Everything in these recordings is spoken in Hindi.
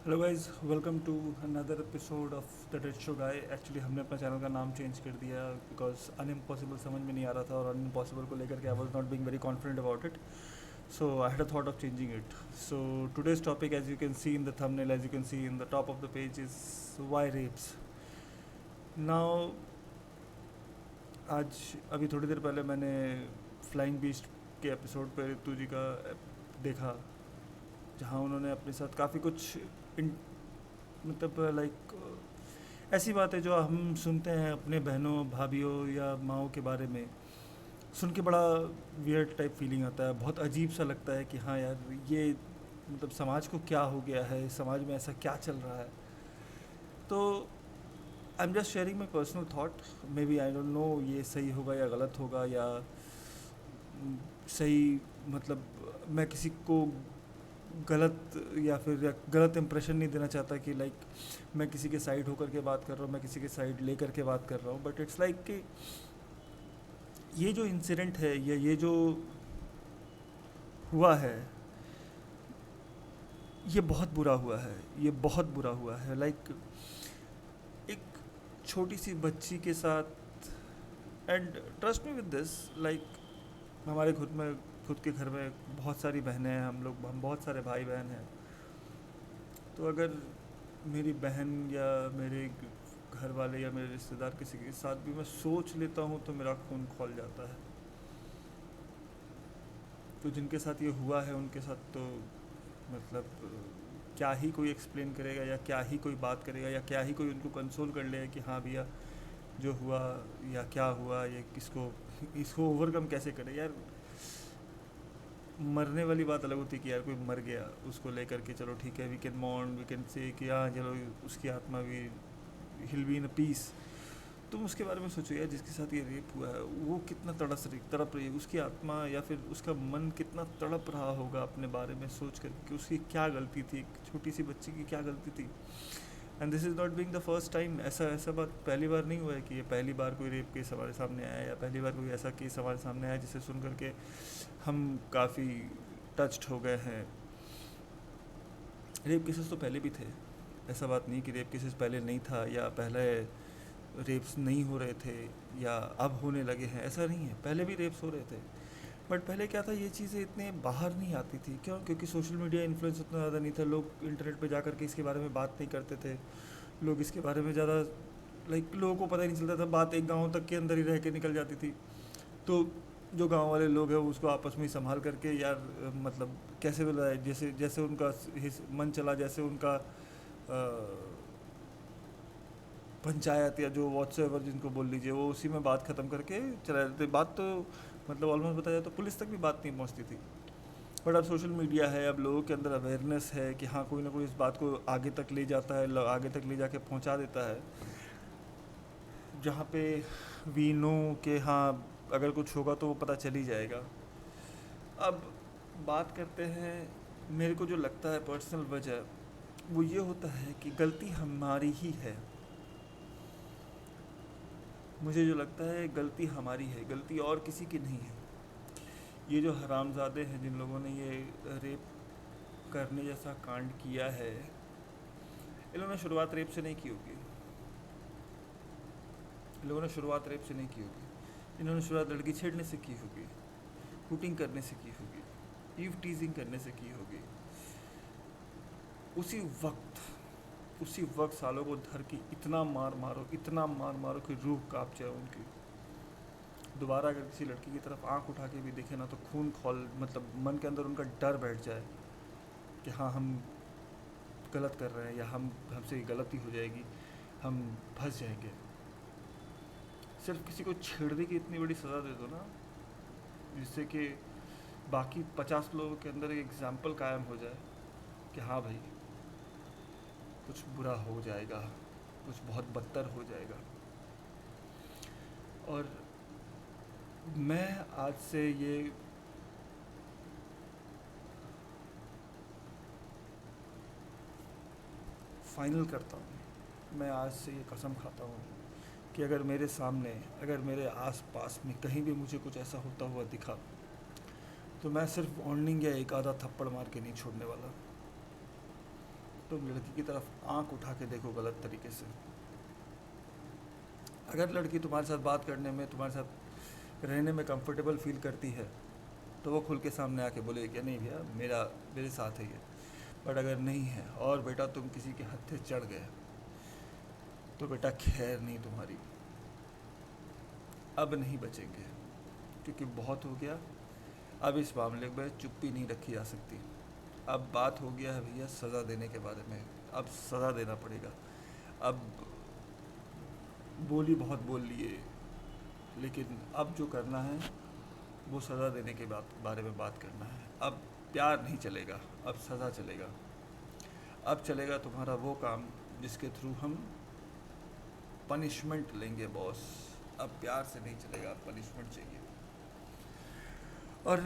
Hello guys, welcome to another episode of the dead show guy. Actually हमने अपना चैनल का नाम चेंज कर दिया बिकॉज अनइम्पॉसिबल समझ में नहीं आ रहा था, और अनइम्पॉसिबल को लेकर के I was not being very confident about it. So I had a thought of changing it. So today's topic, as you can see in the thumbnail, as you can see in the top of the page, is why reps. Now, आज अभी थोड़ी देर पहले मैंने फ्लाइंग बीस्ट के एपिसोड पे रितु जी का देखा, जहाँ उन्होंने अपने साथ काफ़ी कुछ मतलब लाइक ऐसी बातें जो हम सुनते हैं अपने बहनों भाभीयों या माओ के बारे में, सुन के बड़ा वियर्ड टाइप फीलिंग आता है. बहुत अजीब सा लगता है कि हाँ यार, ये मतलब समाज को क्या हो गया है, समाज में ऐसा क्या चल रहा है. तो I am just sharing my personal thought. Maybe I don't know ये सही होगा या गलत होगा, या सही मतलब मैं किसी को गलत या फिर या गलत इंप्रेशन नहीं देना चाहता कि लाइक मैं किसी के साइड होकर के बात कर रहा हूँ, मैं किसी के साइड ले करके बात कर रहा हूँ. बट इट्स लाइक कि ये जो इंसिडेंट है या ये जो हुआ है, ये बहुत बुरा हुआ है. ये बहुत बुरा हुआ है. लाइक एक छोटी सी बच्ची के साथ, and trust me with this, like हमारे खुद के घर में बहुत सारी बहनें हैं, हम बहुत सारे भाई बहन हैं. तो अगर मेरी बहन या मेरे घर वाले या मेरे रिश्तेदार किसी के साथ भी मैं सोच लेता हूँ तो मेरा खून खौल जाता है. तो जिनके साथ ये हुआ है उनके साथ तो मतलब क्या ही कोई एक्सप्लेन करेगा, या क्या ही कोई बात करेगा, या क्या ही कोई उनको कंसोल कर लेगा कि हाँ भैया जो हुआ या क्या हुआ, ये किसको इसको ओवरकम कैसे करे यार. मरने वाली बात अलग होती है कि यार कोई मर गया, उसको लेकर के चलो ठीक है, we can mourn, we can say कि हाँ चलो उसकी आत्मा भी, हिल बी इन पीस. तुम उसके बारे में सोचो यार, जिसके साथ ये रेप हुआ है वो कितना तड़प रही है, उसकी आत्मा या फिर उसका मन कितना तड़प रहा होगा अपने बारे में सोच कर कि उसकी क्या गलती थी, एक छोटी सी बच्ची की क्या गलती थी. And this is not being the first time. ऐसा ऐसा बात पहली बार नहीं हुआ है कि ये पहली बार कोई रेप केस हमारे सामने आया, या पहली बार कोई ऐसा केस हमारे सामने आया जिसे सुन करके हम काफ़ी टच्ड हो गए हैं. रेप केसेस तो पहले भी थे. ऐसा बात नहीं कि रेप केसेस पहले नहीं था, या पहले रेप्स नहीं हो रहे थे या अब होने लगे हैं. ऐसा नहीं है, पहले भी रेप्स हो रहे थे. बट पहले क्या था, ये चीज़ें इतने बाहर नहीं आती थी. क्यों? क्योंकि सोशल मीडिया इन्फ्लुएंस उतना ज़्यादा नहीं था. लोग इंटरनेट पे जा कर के इसके बारे में बात नहीं करते थे. लोग इसके बारे में ज़्यादा लाइक लोगों को पता ही नहीं चलता था. बात एक गांव तक के अंदर ही रह के निकल जाती थी. तो जो गांव वाले लोग हैं उसको आपस में ही संभाल करके यार मतलब कैसे बुलाए, जैसे जैसे उनका मन चला, जैसे उनका पंचायत या जो व्हाट्सएवर जिनको बोल लीजिए, वो उसी में बात ख़त्म करके चला जाते. बात तो मतलब ऑलमोस्ट बताया जाए तो पुलिस तक भी बात नहीं पहुंचती थी. बट अब सोशल मीडिया है, अब लोगों के अंदर अवेयरनेस है कि हाँ कोई ना कोई इस बात को आगे तक ले जाता है, आगे तक ले जाके पहुंचा देता है, जहाँ पे वी नो कि हाँ अगर कुछ होगा तो वो पता चल ही जाएगा. अब बात करते हैं. मेरे को जो लगता है पर्सनल वजह, वो ये होता है कि गलती हमारी ही है. मुझे जो लगता है गलती हमारी है, गलती और किसी की नहीं है. ये जो हरामजादे हैं जिन लोगों ने ये रेप करने जैसा कांड किया है, इन्होंने शुरुआत रेप से नहीं की होगी. इन लोगों ने शुरुआत रेप से नहीं की होगी. इन्होंने शुरुआत लड़की छेड़ने से की होगी, हुटिंग करने से की होगी, ईव टीजिंग करने से की होगी. उसी वक्त उसी वक्त सालों को धर के इतना मार मारो, इतना मार मारो कि रूह काँप जाए उनकी. दोबारा अगर किसी लड़की की तरफ आंख उठा के भी देखे ना तो खून खौल, मतलब मन के अंदर उनका डर बैठ जाए कि हाँ हम गलत कर रहे हैं, या हमसे गलती हो जाएगी, हम फंस जाएंगे. सिर्फ किसी को छेड़ने की इतनी बड़ी सज़ा दे दो ना, जिससे कि बाकी 50 लोगों के अंदर एक एग्ज़ाम्पल कायम हो जाए कि हाँ भाई कुछ बुरा हो जाएगा, कुछ बहुत बदतर हो जाएगा. और मैं आज से ये फाइनल करता हूँ, मैं आज से ये कसम खाता हूँ कि अगर मेरे सामने, अगर मेरे आस-पास में कहीं भी मुझे कुछ ऐसा होता हुआ दिखा, तो मैं सिर्फ वार्निंग या एक आधा थप्पड़ मार के नहीं छोड़ने वाला. तुम लड़की की तरफ आंख उठा के देखो गलत तरीके से। अगर लड़की तुम्हारे साथ बात करने में, तुम्हारे साथ रहने में कंफर्टेबल फील करती है तो वो खुल के सामने आके बोले कि नहीं भैया मेरे साथ है ये। बट अगर नहीं है और बेटा तुम किसी के हत्थे चढ़ गए तो बेटा खैर नहीं तुम्हारी, अब नहीं बचेंगे, क्योंकि बहुत हो गया। अब इस मामले में चुप्पी नहीं रखी जा सकती। अब बात हो गया है भैया सज़ा देने के बारे में, अब सज़ा देना पड़ेगा। अब बोली बहुत बोल लिए, लेकिन अब जो करना है वो सज़ा देने के बारे में बात करना है। अब प्यार नहीं चलेगा, अब सज़ा चलेगा। अब चलेगा तुम्हारा वो काम जिसके थ्रू हम पनिशमेंट लेंगे बॉस। अब प्यार से नहीं चलेगा, अब पनिशमेंट चाहिए। और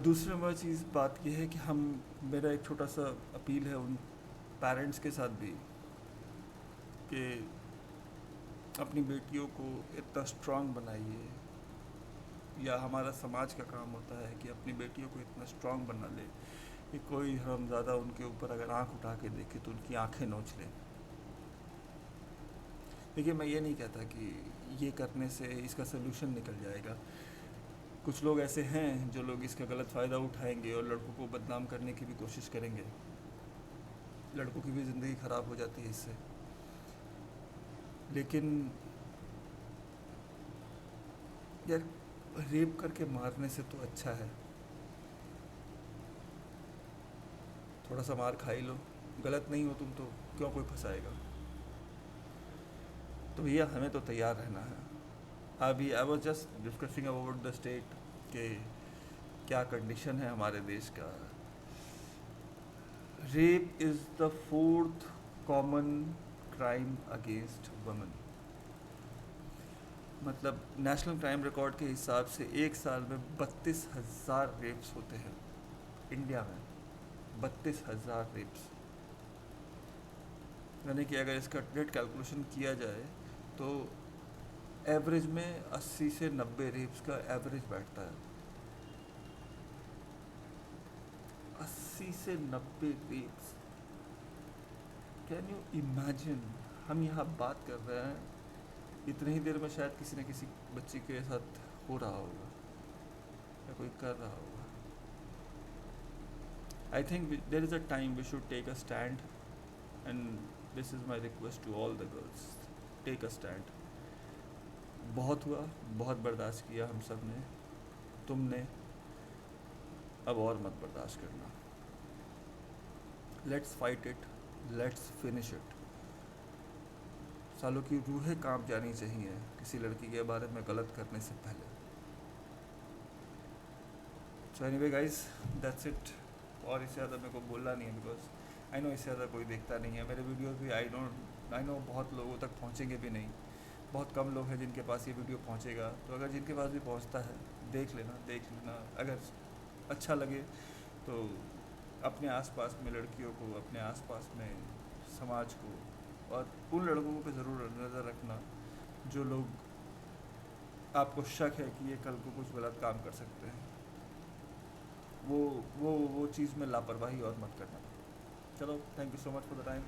दूसरी नंबर चीज़ बात यह है कि मेरा एक छोटा सा अपील है उन पेरेंट्स के साथ भी कि अपनी बेटियों को इतना स्ट्रांग बनाइए, या हमारा समाज का काम होता है कि अपनी बेटियों को इतना स्ट्रांग बना ले कि कोई हरामज़ादा उनके ऊपर अगर आंख उठा के देखे तो उनकी आंखें नोच ले। देखिए, मैं ये नहीं कहता कि ये करने से इसका सलूशन निकल जाएगा। कुछ लोग ऐसे हैं जो लोग इसका गलत फ़ायदा उठाएंगे और लड़कों को बदनाम करने की भी कोशिश करेंगे। लड़कों की भी ज़िंदगी ख़राब हो जाती है इससे। लेकिन यार, रेप करके मारने से तो अच्छा है थोड़ा सा मार खा ही लो। गलत नहीं हो तुम तो क्यों कोई फंसाएगा। तो भैया हमें तो तैयार रहना है। अभी I was just discussing about the state के क्या कंडीशन है हमारे देश का। Rape is the 4th common crime against women. मतलब नेशनल क्राइम रिकॉर्ड के हिसाब से एक साल में 32,000 रेप्स होते हैं इंडिया में। 32,000 रेप्स, यानी कि अगर इसका डेट कैलकुलेशन किया जाए तो एवरेज में 80 से 90 रेप्स का एवरेज बैठता है। 80 से 90 रेप्स, कैन यू इमेजिन। हम यहाँ बात कर रहे हैं, इतनी ही देर में शायद किसी न किसी बच्ची के साथ हो रहा होगा या कोई कर रहा होगा। I think there is a time we should take a stand, and this is my request to all the girls, take a stand. बहुत हुआ, बहुत बर्दाश्त किया हम सब ने, तुमने अब और मत बर्दाश्त करना। Let's fight it, let's finish it. सालों की रूहें कांप जानी चाहिए किसी लड़की के बारे में गलत करने से पहले। So anyway guys, that's it. और इससे ज़्यादा मेरे को बोलना नहीं है, बिकॉज आई नो इससे ज़्यादा कोई देखता नहीं है मेरे वीडियोस भी। आई नो बहुत लोगों तक पहुंचेंगे भी नहीं, बहुत कम लोग हैं जिनके पास ये वीडियो पहुंचेगा। तो अगर जिनके पास भी पहुंचता है देख लेना। अगर अच्छा लगे तो अपने आसपास में लड़कियों को, अपने आसपास में समाज को, और उन लड़कों पे ज़रूर नज़र रखना जो लोग आपको शक है कि ये कल को कुछ गलत काम कर सकते हैं। वो चीज़ में लापरवाही और मत करना। चलो, thank you so much for the time.